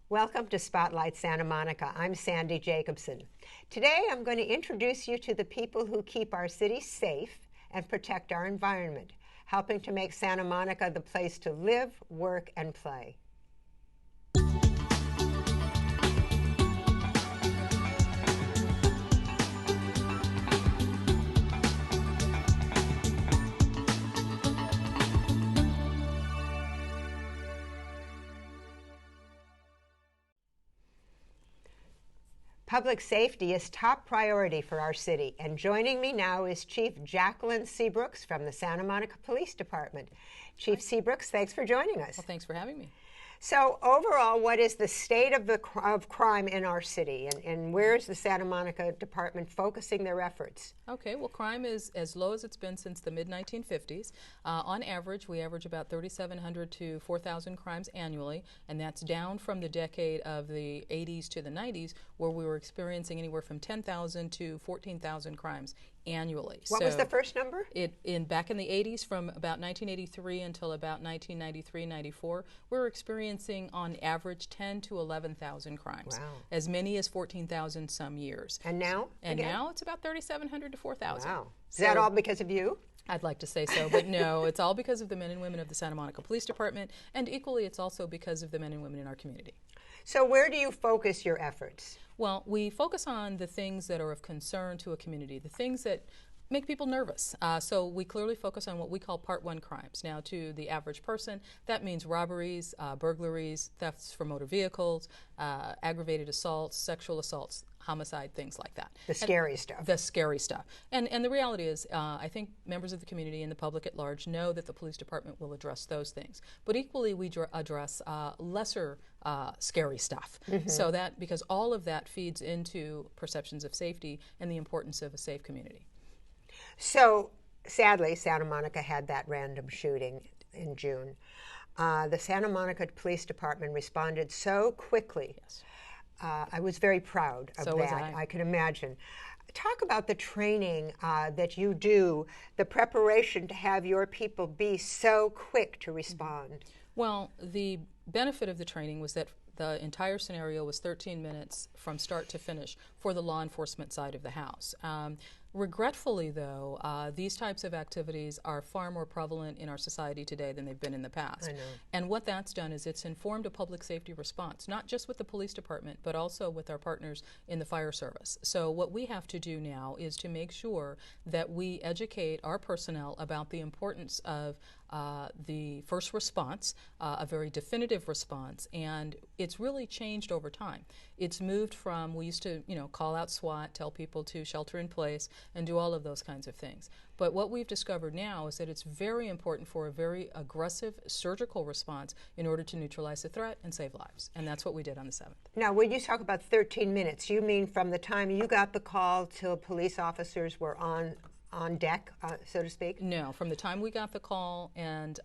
Welcome to Spotlight Santa Monica. I'm Sandy Jacobson. Today I'm going to introduce you to the people who keep our city safe and protect our environment, helping to make Santa Monica the place to live, work, and play. Public safety is top priority for our city, and joining me now is Chief Jacqueline Seabrooks from the Santa Monica Police Department. Chief Seabrooks, thanks for joining us. Well, thanks for having me. So overall, what is the state of crime in our city, and where is the Santa Monica Department focusing their efforts? Okay, well, crime is as low as it's been since the mid-1950s. On average, we average about 3,700 to 4,000 crimes annually, and that's down from the decade of the 80s to the 90s, where we were experiencing anywhere from 10,000 to 14,000 crimes annually. What was the first number? Back in the 80s, from about 1983 until about 1993-94, we were experiencing on average 10 to 11,000 crimes. Wow. As many as 14,000 some years. And now? And now it's about 3,700 to 4,000. Wow. Is that all because of you? I'd like to say so, but no, it's all because of the men and women of the Santa Monica Police Department, and equally it's also because of the men and women in our community. So where do you focus your efforts? Well, we focus on the things that are of concern to a community, the things that make people nervous. So we clearly focus on what we call Part 1 crimes. Now, to the average person, that means robberies, burglaries, thefts from motor vehicles, aggravated assaults, sexual assaults, homicide, things like that. The scary stuff. The scary stuff. And the reality is, I think members of the community and the public at large know that the police department will address those things. But equally, we address lesser scary stuff. So that, because all of that feeds into perceptions of safety and the importance of a safe community. So, sadly, Santa Monica had that random shooting in June. The Santa Monica Police Department responded so quickly. Yes. I was very proud of So that. was I can imagine. Talk about the training that you do, the preparation to have your people be so quick to respond. Well, the benefit of the training was that the entire scenario was 13 minutes from start to finish for the law enforcement side of the house. Regretfully, though, these types of activities are far more prevalent in our society today than they've been in the past. I know. And what that's done is it's informed a public safety response, not just with the police department, but also with our partners in the fire service. So what we have to do now is to make sure that we educate our personnel about the importance of the first response, a very definitive response, and it's really changed over time. It's moved from, we used to, call out SWAT, tell people to shelter in place, and do all of those kinds of things. But what we've discovered now is that it's very important for a very aggressive surgical response in order to neutralize the threat and save lives. And that's what we did on the 7th. Now, when you talk about 13 minutes, you mean from the time you got the call till police officers were on deck, so to speak? No, from the time we got the call and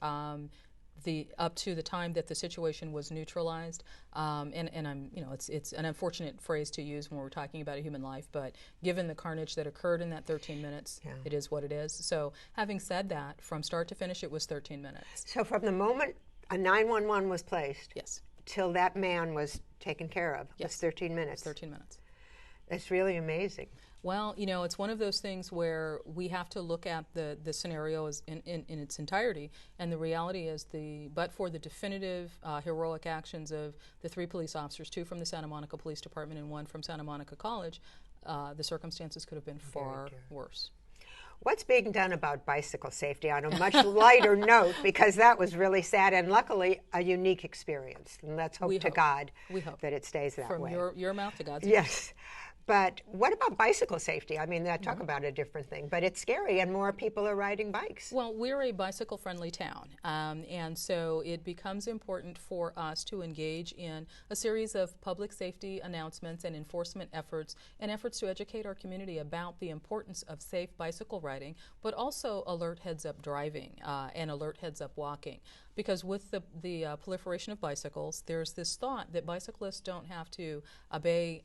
up to the time that the situation was neutralized, and I'm, it's an unfortunate phrase to use when we're talking about a human life, but given the carnage that occurred in that 13 minutes, It is what it is. So having said that, from start to finish, it was 13 minutes. So from the moment a 911 was placed, yes, till that man was taken care of, yes, was 13 minutes. 13 minutes. It's really amazing. Well, it's one of those things where we have to look at the scenario as in its entirety, and the reality is but for the definitive heroic actions of the 3 police officers, 2 from the Santa Monica Police Department and 1 from Santa Monica College, the circumstances could have been far worse. What's being done about bicycle safety on a much lighter note, because that was really sad and luckily a unique experience. And let's hope to God that it stays that way. From your mouth to God's mouth. Yes. But what about bicycle safety? I mean, talk about a different thing, but it's scary and more people are riding bikes. Well, we're a bicycle-friendly town, and so it becomes important for us to engage in a series of public safety announcements and enforcement efforts and efforts to educate our community about the importance of safe bicycle riding, but also alert heads-up driving and alert heads-up walking. because with the proliferation of bicycles, there's this thought that bicyclists don't have to obey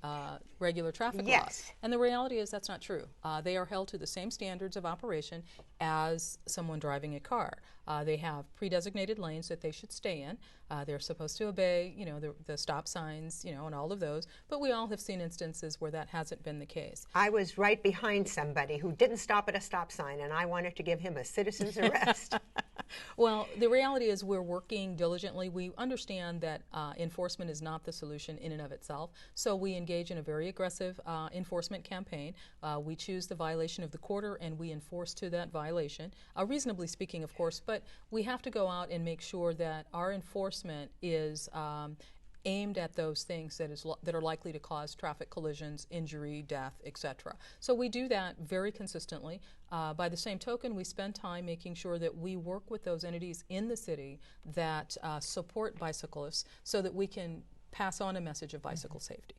regular traffic laws. And the reality is that's not true. They are held to the same standards of operation as someone driving a car. They have pre-designated lanes that they should stay in. They're supposed to obey, you know, the stop signs, you know, and all of those. But we all have seen instances where that hasn't been the case. I was right behind somebody who didn't stop at a stop sign, and I wanted to give him a citizen's arrest. Well, the reality is we're working diligently. We understand that enforcement is not the solution in and of itself, so we engage in a very aggressive enforcement campaign. We choose the violation of the quarter and we enforce to that violation, reasonably speaking, of course, but we have to go out and make sure that our enforcement is aimed at those things that are likely to cause traffic collisions, injury, death, etc. So we do that very consistently. By the same token, we spend time making sure that we work with those entities in the city that support bicyclists so that we can pass on a message of bicycle safety.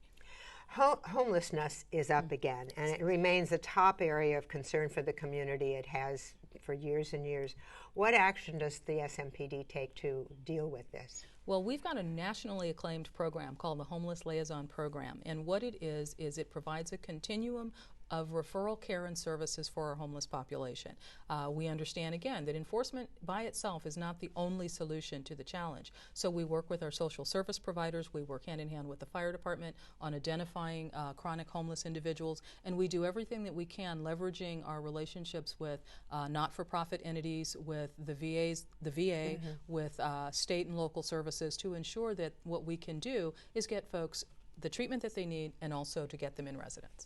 Homelessness is up again, and it remains a top area of concern for the community. It has for years and years. What action does the SMPD take to deal with this? Well, we've got a nationally acclaimed program called the Homeless Liaison Program, and what it is it provides a continuum of referral care and services for our homeless population. We understand, again, that enforcement by itself is not the only solution to the challenge. So we work with our social service providers, we work hand in hand with the fire department on identifying chronic homeless individuals, and we do everything that we can leveraging our relationships with not-for-profit entities, with the VA, with state and local services to ensure that what we can do is get folks the treatment that they need and also to get them in residence.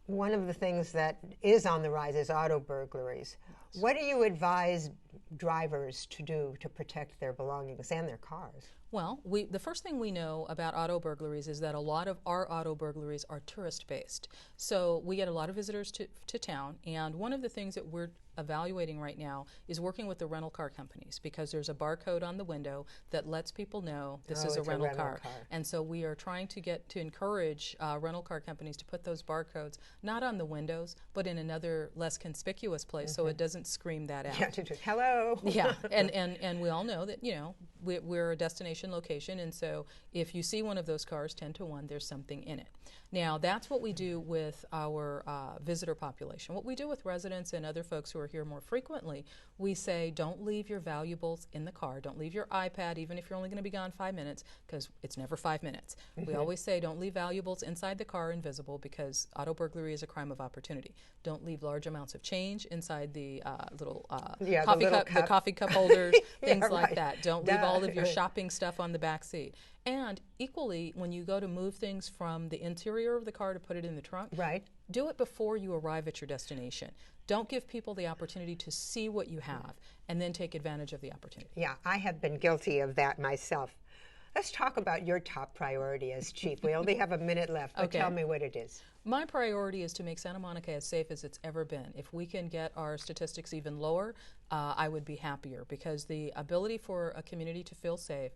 One of the things that is on the rise is auto burglaries. What do you advise drivers to do to protect their belongings and their cars? Well, the first thing we know about auto burglaries is that a lot of our auto burglaries are tourist-based. So we get a lot of visitors to town, and one of the things that we're evaluating right now is working with the rental car companies, because there's a barcode on the window that lets people know this is a rental car. And so we are trying to encourage rental car companies to put those barcodes not on the windows, but in another less conspicuous place so it doesn't scream that out. Yeah, hello. Yeah, and we all know that, you know, we're a destination location, and so if you see one of those cars, 10 to 1, there's something in it. Now, that's what we do with our visitor population. What we do with residents and other folks who are here more frequently, we say don't leave your valuables in the car. Don't leave your iPad, even if you're only going to be gone 5 minutes, because it's never 5 minutes. We always say don't leave valuables inside the car invisible, because auto burglary is a crime of opportunity. Don't leave large amounts of change inside the little coffee cup holders, things like that. Don't leave all of your shopping stuff on the back seat. And equally, when you go to move things from the interior of the car to put it in the trunk, do it before you arrive at your destination. Don't give people the opportunity to see what you have and then take advantage of the opportunity. Yeah, I have been guilty of that myself. Let's talk about your top priority as chief. We only have a minute left, but tell me what it is. My priority is to make Santa Monica as safe as it's ever been. If we can get our statistics even lower, I would be happier, because the ability for a community to feel safe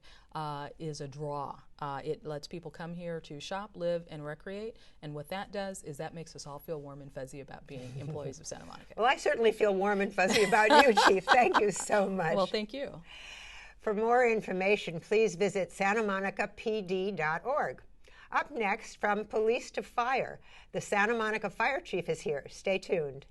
is a draw. It lets people come here to shop, live, and recreate, and what that does is that makes us all feel warm and fuzzy about being employees of Santa Monica. Well, I certainly feel warm and fuzzy about you, Chief. Thank you so much. Well, thank you. For more information, please visit santamonicapd.org. Up next, from police to fire, the Santa Monica Fire Chief is here. Stay tuned.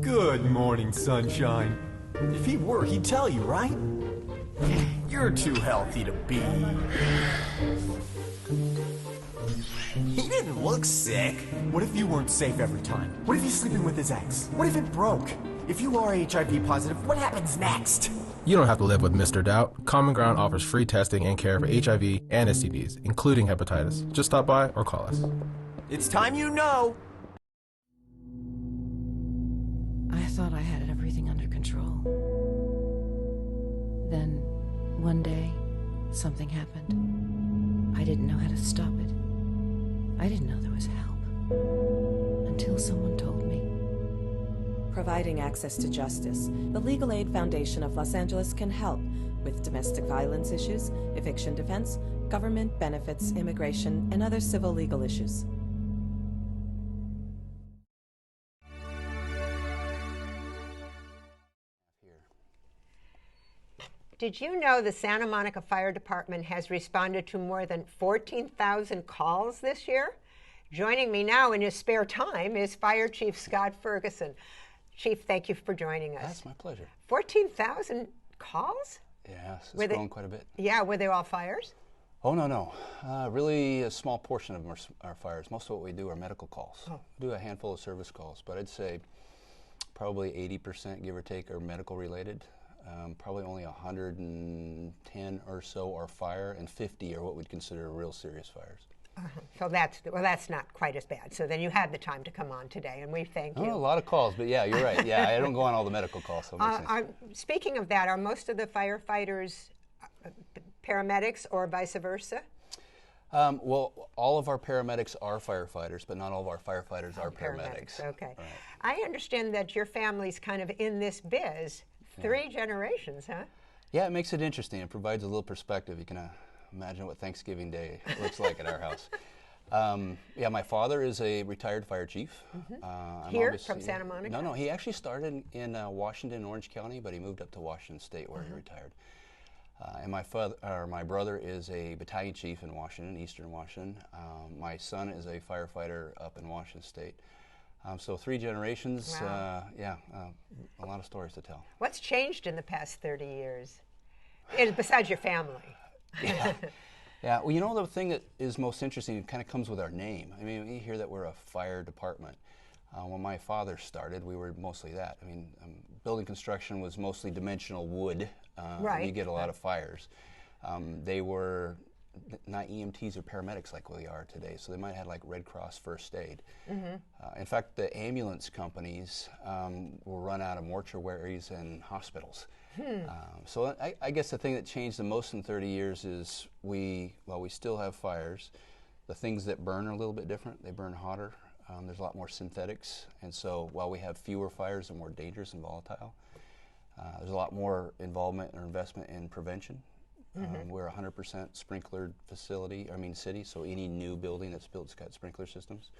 Good morning, sunshine. If he were, he'd tell you, right? You're too healthy to be. He didn't look sick. What if you weren't safe every time? What if he's sleeping with his ex? What if it broke? If you are HIV positive, what happens next? You don't have to live with Mr. Doubt. Common Ground offers free testing and care for HIV and STDs, including hepatitis. Just stop by or call us. It's time you know. I thought I had everything under control. Then, one day, something happened. I didn't know how to stop it. I didn't know there was help. Until someone told me. Providing access to justice, the Legal Aid Foundation of Los Angeles can help with domestic violence issues, eviction defense, government benefits, immigration, and other civil legal issues. Did you know the Santa Monica Fire Department has responded to more than 14,000 calls this year? Joining me now in his spare time is Fire Chief Scott Ferguson. Chief, thank you for joining us. That's my pleasure. 14,000 calls? Yes, it's grown quite a bit. Yeah, were they all fires? Oh, no. Really a small portion of them are fires. Most of what we do are medical calls. Oh. We do a handful of service calls, but I'd say probably 80%, give or take, are medical related. Probably only 110 or so are fire, and 50 are what we'd consider real serious fires. So that's not quite as bad. So then you had the time to come on today, and we thank you. A lot of calls, but yeah, you're right. Yeah, I don't go on all the medical calls. So it makes sense. Speaking of that, are most of the firefighters paramedics or vice versa? Well, all of our paramedics are firefighters, but not all of our firefighters are paramedics. Okay. Right. I understand that your family's kind of in this biz. 3 generations, huh? Yeah, it makes it interesting. It provides a little perspective. You can imagine what Thanksgiving Day looks like at our house. Yeah, my father is a retired fire chief. Here, from Santa Monica? No, he actually started in Washington, Orange County, but he moved up to Washington State where he retired. And my brother is a battalion chief in Washington, Eastern Washington. My son is a firefighter up in Washington State. So 3 generations, wow. A lot of stories to tell. What's changed in the past 30 years, besides your family? Yeah, well, you know, the thing that is most interesting, it kind of comes with our name. I mean, you hear that we're a fire department. When my father started, we were mostly that. I mean, building construction was mostly dimensional wood. Right. You get a lot of fires. They were not EMTs or paramedics like we are today, so they might have had like Red Cross first aid. In fact, the ambulance companies will run out of mortuaries and hospitals. So I guess the thing that changed the most in 30 years is while we still have fires, the things that burn are a little bit different. They burn hotter. There's a lot more synthetics, and so while we have fewer fires, they're more dangerous and volatile. There's a lot more involvement or investment in prevention. We're a 100% sprinklered city, so any new building that's built has got sprinkler systems.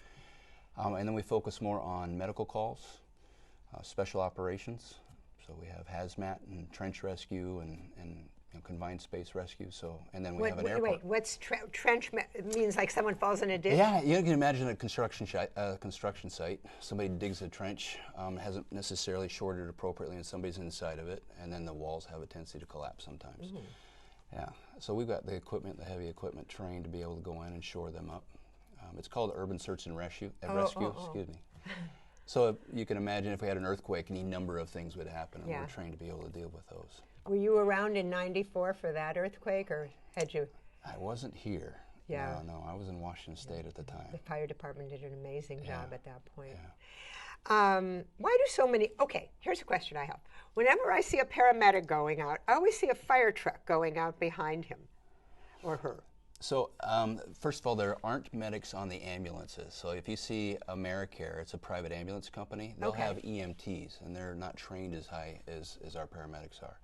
And then we focus more on medical calls, special operations. So we have hazmat and trench rescue and confined space rescue. So, and then we have an airport. Wait, what's trench means? Like someone falls in a ditch? Yeah, you can imagine a construction site. Somebody digs a trench, hasn't necessarily shorted it appropriately, and somebody's inside of it, and then the walls have a tendency to collapse sometimes. Yeah, so we've got the equipment, the heavy equipment trained to be able to go in and shore them up. It's called urban search and rescue. Excuse me. So you can imagine if we had an earthquake, any number of things would happen, and we're trained to be able to deal with those. Were you around in '94 for that earthquake, or had you? I wasn't here. Yeah. No, I was in Washington State at the time. The fire department did an amazing job at that point. Yeah. Why do so many? Okay, here's a question I have. Whenever I see a paramedic going out, I always see a fire truck going out behind him or her. So, first of all, there aren't medics on the ambulances. So if you see AmeriCare, it's a private ambulance company, they'll have EMTs, and they're not trained as high as our paramedics are.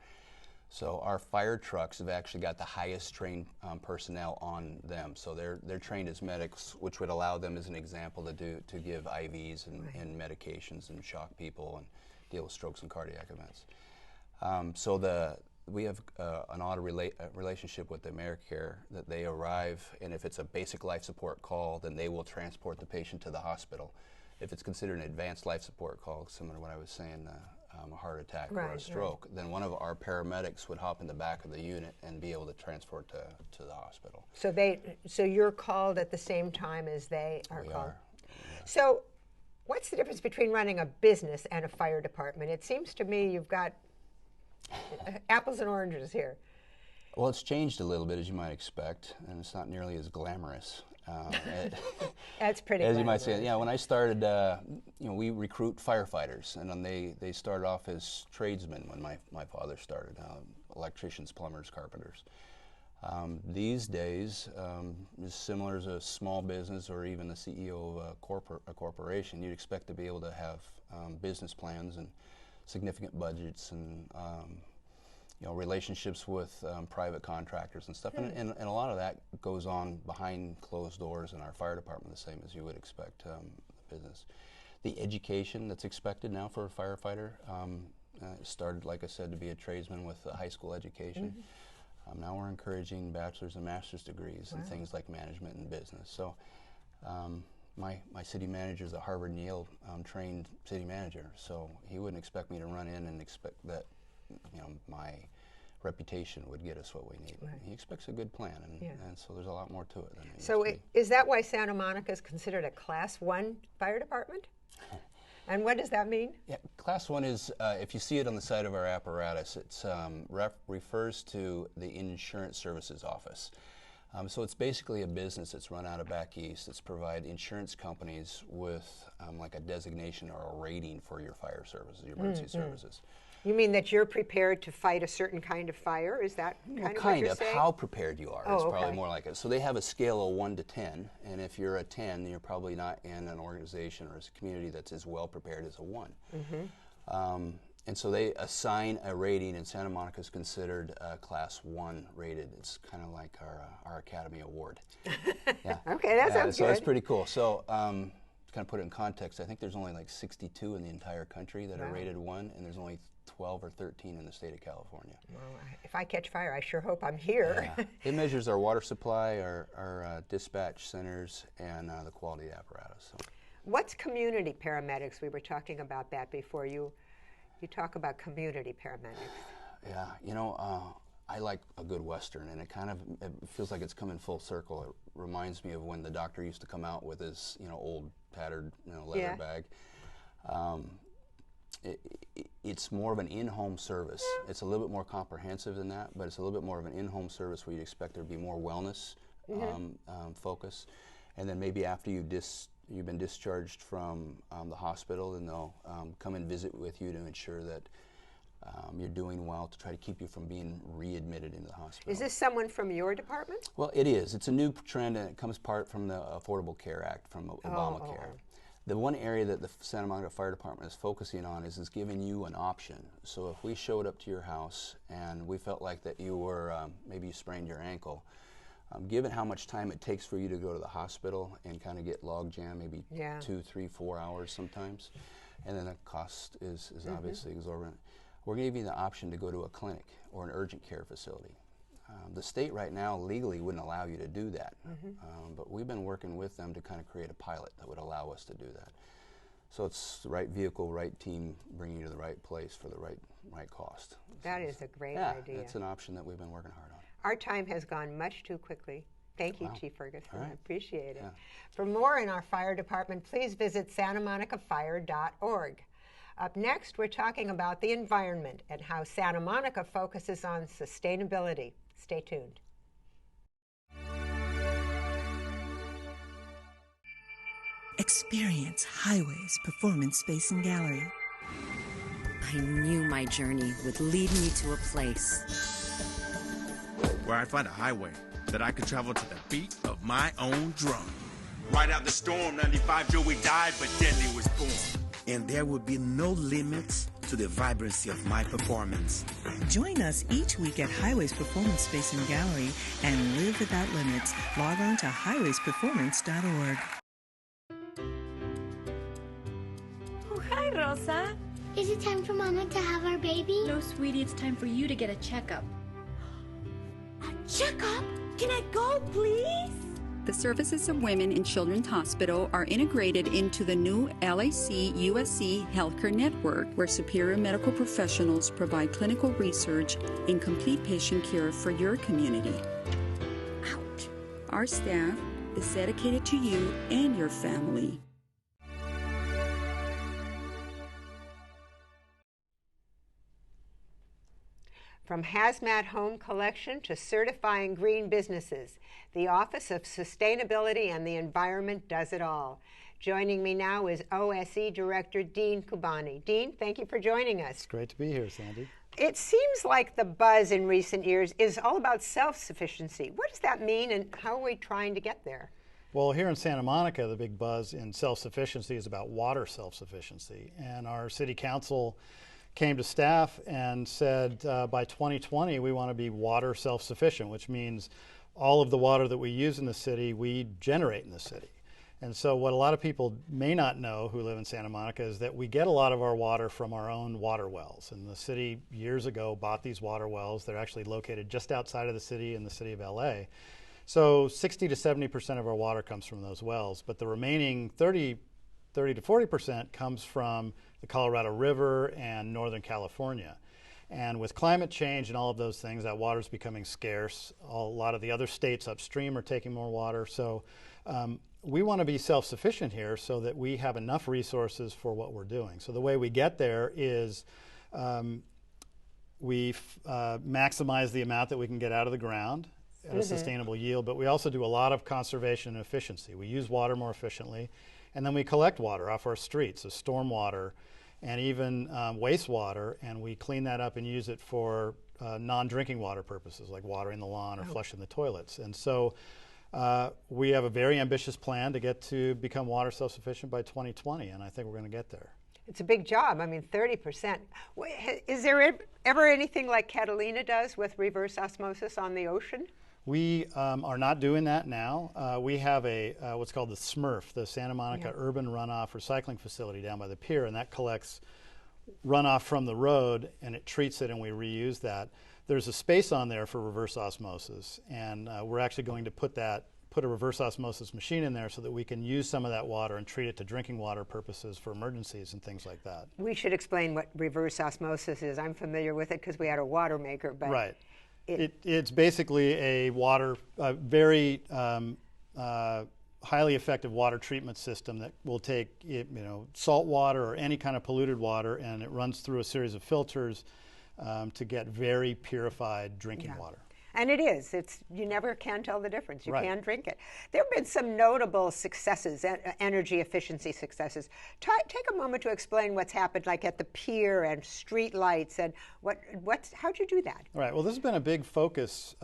So our fire trucks have actually got the highest trained personnel on them. So they're trained as medics, which would allow them, as an example, to give IVs and medications and shock people and deal with strokes and cardiac events. We have an auto relationship with AmeriCare that they arrive, and if it's a basic life support call, then they will transport the patient to the hospital. If it's considered an advanced life support call, similar to what I was saying, a heart attack or a stroke, then one of our paramedics would hop in the back of the unit and be able to transport to the hospital. So you're called at the same time as they are called? Yeah. So what's the difference between running a business and a fire department? It seems to me you've got apples and oranges here. Well, it's changed a little bit, as you might expect, and it's not nearly as glamorous. That's pretty as glamorous. you might say. Yeah, when I started, we recruit firefighters, and then they started off as tradesmen when my father started, electricians, plumbers, carpenters. These days, as similar as a small business or even the CEO of a corporation, you'd expect to be able to have business plans and significant budgets and relationships with private contractors and stuff. And a lot of that goes on behind closed doors in our fire department, the same as you would expect the business. The education that's expected now for a firefighter Started, like I said, to be a tradesman with a high school education. Now we're encouraging bachelor's and master's degrees in things like management and business. So my city manager is a Harvard and Yale trained city manager, so he wouldn't expect me to run in and expect that my reputation would get us what we need. Right. He expects a good plan, and so there's a lot more to it than it used to be. Is that why Santa Monica is considered a Class 1 fire department? And what does that mean? Yeah, Class 1 is, if you see it on the side of our apparatus, it refers to the Insurance Services Office. So it's basically a business that's run out of back east that's provide insurance companies with like a designation or a rating for your fire services, your emergency services. You mean that you're prepared to fight a certain kind of fire? Is that kind of what you're saying? How prepared you are is probably more like it. So they have a scale of 1 to 10, and if you're a 10, you're probably not in an organization or a community that's as well prepared as a 1. And so they assign a rating, and Santa Monica is considered Class 1 rated. It's kind of like our Academy Award. Yeah. Okay, that sounds so good. that's pretty cool. So to kind of put it in context, I think there's only like 62 in the entire country that are rated 1, and there's only 12 or 13 in the state of California. Well, if I catch fire, I sure hope I'm here. Yeah. It measures our water supply, our dispatch centers, and the quality of the apparatus. So. What's community paramedics? We were talking about that before. You talk about community paramedics. Yeah, I like a good Western, and it feels like it's coming full circle. It reminds me of when the doctor used to come out with his, old tattered, leather bag. It's more of an in-home service. It's a little bit more comprehensive than that, but it's a little bit more of an in-home service where you'd expect there to be more wellness focus. And then maybe after you've been discharged from the hospital, then they'll come and visit with you to ensure that you're doing well, to try to keep you from being readmitted into the hospital. Is this someone from your department? Well, it is. It's a new trend, and it comes part from the Affordable Care Act, from Obamacare. The one area that the Santa Monica Fire Department is focusing on is giving you an option. So if we showed up to your house and we felt like that you were, maybe you sprained your ankle, given how much time it takes for you to go to the hospital and kind of get log jam, maybe 2, 3, 4 hours sometimes, and then the cost is obviously exorbitant, we're going to give you the option to go to a clinic or an urgent care facility. The state right now legally wouldn't allow you to do that, but we've been working with them to kind of create a pilot that would allow us to do that. So it's the right vehicle, right team, bringing you to the right place for the right cost. That is a great idea. It's an option that we've been working hard on. Our time has gone much too quickly. Thank you, Chief Ferguson. Right. I appreciate it. For more in our fire department, please visit santamonicafire.org. Up next, we're talking about the environment and how Santa Monica focuses on sustainability. Stay tuned. Experience Highway's Performance Space and Gallery. I knew my journey would lead me to a place where I'd find a highway that I could travel to the beat of my own drum. Ride out the storm, 95 Joey died, but Deadly was born. And there would be no limits to the vibrancy of my performance. Join us each week at Highway's Performance Space and Gallery and live without limits. Log on to highwaysperformance.org. Oh, hi, Rosa. Is it time for Mama to have our baby? No, sweetie, it's time for you to get a checkup. A checkup? Can I go, please? The services of Women in Children's Hospital are integrated into the new LAC USC Healthcare Network, where superior medical professionals provide clinical research and complete patient care for your community. Ouch. Our staff is dedicated to you and your family. From hazmat home collection to certifying green businesses, the Office of Sustainability and the Environment does it all. Joining me now is OSE Director Dean Kubani. Dean, thank you for joining us. It's great to be here, Sandy. It seems like the buzz in recent years is all about self-sufficiency. What does that mean, and how are we trying to get there? Well, here in Santa Monica, the big buzz in self-sufficiency is about water self-sufficiency. And our city council came to staff and said by 2020 we want to be water self-sufficient, which means all of the water that we use in the city we generate in the city. And so what a lot of people may not know who live in Santa Monica is that we get a lot of our water from our own water wells. And the city years ago bought these water wells. They're actually located just outside of the city in the city of LA. So 60 to 70% of our water comes from those wells, but the remaining 30 to 40% comes from the Colorado River and Northern California. And with climate change and all of those things, that water is becoming scarce. A lot of the other states upstream are taking more water. So we want to be self-sufficient here so that we have enough resources for what we're doing. So the way we get there is we maximize the amount that we can get out of the ground at a sustainable yield, but we also do a lot of conservation and efficiency. We use water more efficiently, and then we collect water off our streets, so storm water and even wastewater, and we clean that up and use it for non-drinking water purposes, like watering the lawn or flushing the toilets. And so we have a very ambitious plan to get to become water self-sufficient by 2020, and I think we're going to get there. It's a big job. I mean, 30%. Is there ever anything like Catalina does with reverse osmosis on the ocean? We are not doing that now. We have a what's called the SMRF, the Santa Monica Urban Runoff Recycling Facility down by the pier, and that collects runoff from the road and it treats it and we reuse that. There's a space on there for reverse osmosis, and we're actually going to put a reverse osmosis machine in there so that we can use some of that water and treat it to drinking water purposes for emergencies and things like that. We should explain what reverse osmosis is. I'm familiar with it because we had a water maker, but right. It's basically a very highly effective water treatment system that will take salt water or any kind of polluted water, and it runs through a series of filters to get very purified drinking water. And it is. You never can tell the difference. You can drink it. There have been some notable successes, energy efficiency successes. Take a moment to explain what's happened, like at the pier and street lights, and how'd you do that? Right. Well, this has been a big focus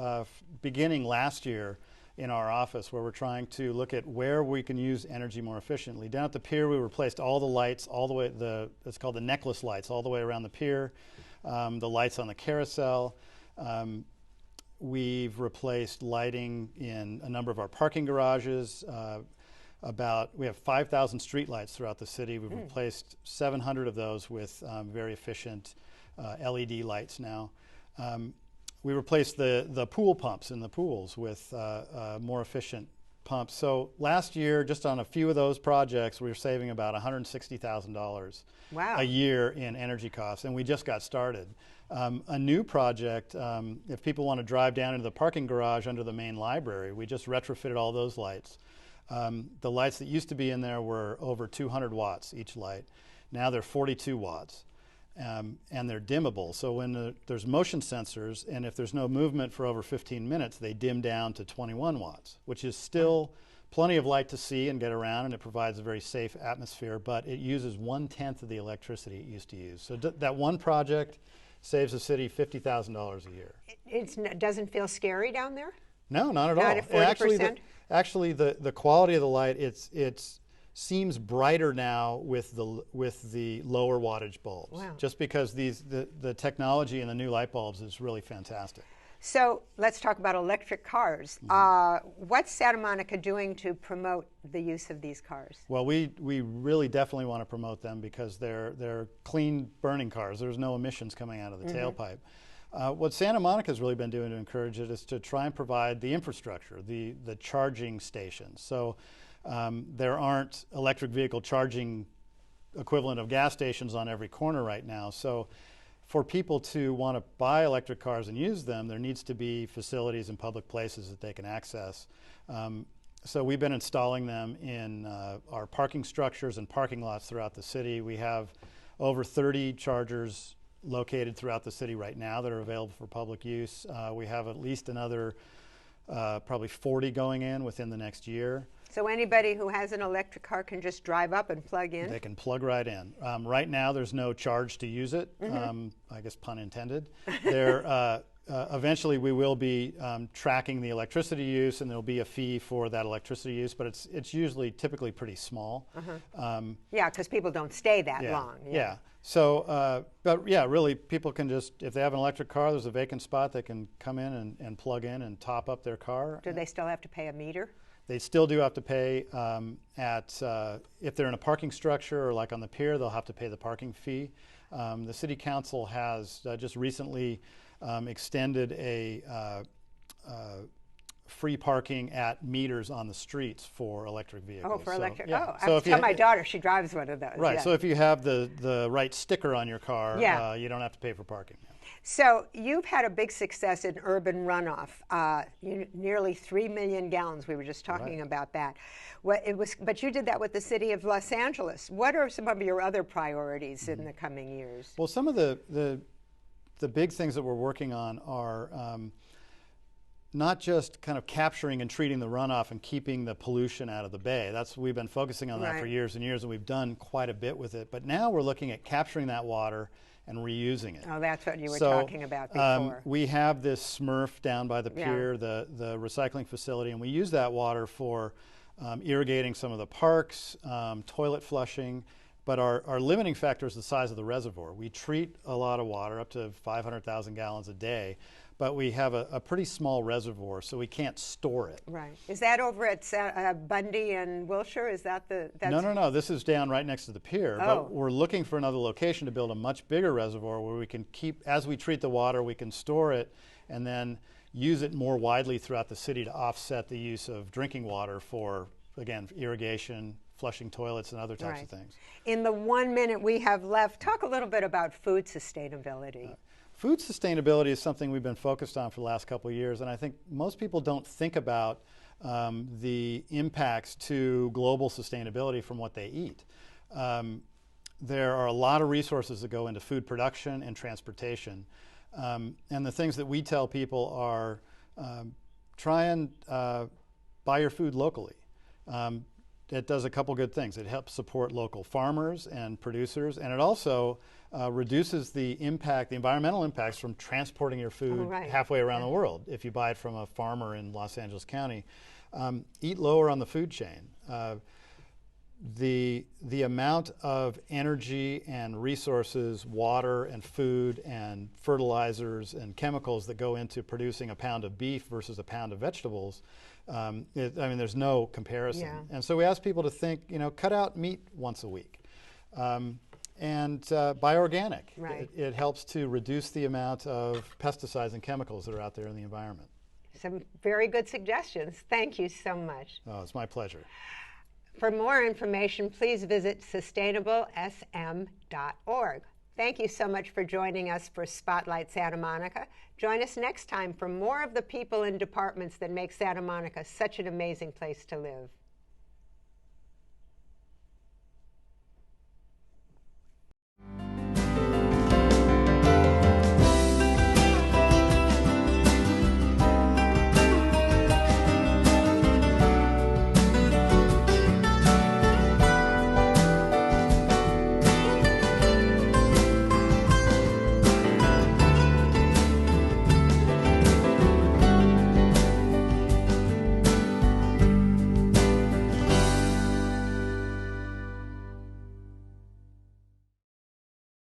beginning last year in our office, where we're trying to look at where we can use energy more efficiently. Down at the pier, we replaced all the lights, all the way, it's called the necklace lights, all the way around the pier, the lights on the carousel. We've replaced lighting in a number of our parking garages. We have 5,000 street lights throughout the city. We've replaced 700 of those with very efficient LED lights now. We replaced the pool pumps in the pools with more efficient pumps. So last year, just on a few of those projects, we were saving about $160,000 a year in energy costs, and we just got started. A new project, if people want to drive down into the parking garage under the main library, we just retrofitted all those lights. The lights that used to be in there were over 200 watts each light. Now they're 42 watts. And they're dimmable. So when there's motion sensors, and if there's no movement for over 15 minutes, they dim down to 21 watts, which is still plenty of light to see and get around, and it provides a very safe atmosphere, but it uses 1/10 of the electricity it used to use. So that one project saves the city $50,000 a year. It doesn't feel scary down there? No, not at all. Not at 40%? Actually, the quality of the light, it's seems brighter now with the lower wattage bulbs. Wow. Just because the technology in the new light bulbs is really fantastic. So let's talk about electric cars. What's Santa Monica doing to promote the use of these cars? Well, we really definitely want to promote them because they're clean burning cars. There's no emissions coming out of the tailpipe. What Santa Monica has really been doing to encourage it is to try and provide the infrastructure, the charging stations. So there aren't electric vehicle charging equivalent of gas stations on every corner right now. So for people to want to buy electric cars and use them, there needs to be facilities and public places that they can access. So we've been installing them in our parking structures and parking lots throughout the city. We have over 30 chargers located throughout the city right now that are available for public use. We have at least another probably 40 going in within the next year. So anybody who has an electric car can just drive up and plug in? They can plug right in. Right now there's no charge to use it, I guess pun intended. Eventually we will be tracking the electricity use, and there'll be a fee for that electricity use, but it's usually typically pretty small. Yeah, because people don't stay that long. Yeah. So, but yeah, really people can just, if they have an electric car, there's a vacant spot, they can come in and plug in and top up their car. Do they still have to pay a meter? They still do have to pay if they're in a parking structure or like on the pier, they'll have to pay the parking fee. The City Council has just recently extended a free parking at meters on the streets for electric vehicles. Oh, for electric. Yeah. Oh, I have to tell my daughter, she drives one of those. Right, yeah. so if you have the right sticker on your car, you don't have to pay for parking. So you've had a big success in urban runoff, nearly 3 million gallons. We were just talking about that. But you did that with the city of Los Angeles. What are some of your other priorities in the coming years? Well, some of the big things that we're working on are not just kind of capturing and treating the runoff and keeping the pollution out of the bay. We've been focusing on that for years and years, and we've done quite a bit with it. But now we're looking at capturing that water and reusing it. Oh, that's what you were talking about before. We have this Smurf down by the pier, the recycling facility, and we use that water for irrigating some of the parks, toilet flushing, but our limiting factor is the size of the reservoir. We treat a lot of water, up to 500,000 gallons a day, but we have a pretty small reservoir, so we can't store it. Right. Is that over at Bundy and Wilshire? Is that the... No. This is down right next to the pier. Oh. But we're looking for another location to build a much bigger reservoir where we can keep, as we treat the water, we can store it and then use it more widely throughout the city to offset the use of drinking water for, again, irrigation, flushing toilets, and other types of things. In the 1 minute we have left, talk a little bit about food sustainability. Food sustainability is something we've been focused on for the last couple of years, and I think most people don't think about the impacts to global sustainability from what they eat. There are a lot of resources that go into food production and transportation, and the things that we tell people are try and buy your food locally. It does a couple good things. It helps support local farmers and producers, and it also reduces the environmental impacts from transporting your food halfway around the world. If you buy it from a farmer in Los Angeles County, eat lower on the food chain. The amount of energy and resources, water and food and fertilizers and chemicals that go into producing a pound of beef versus a pound of vegetables, there's no comparison. Yeah. And so we ask people to think, cut out meat once a week. And buy organic. Right. It helps to reduce the amount of pesticides and chemicals that are out there in the environment. Some very good suggestions. Thank you so much. Oh, it's my pleasure. For more information, please visit sustainablesm.org. Thank you so much for joining us for Spotlight Santa Monica. Join us next time for more of the people and departments that make Santa Monica such an amazing place to live.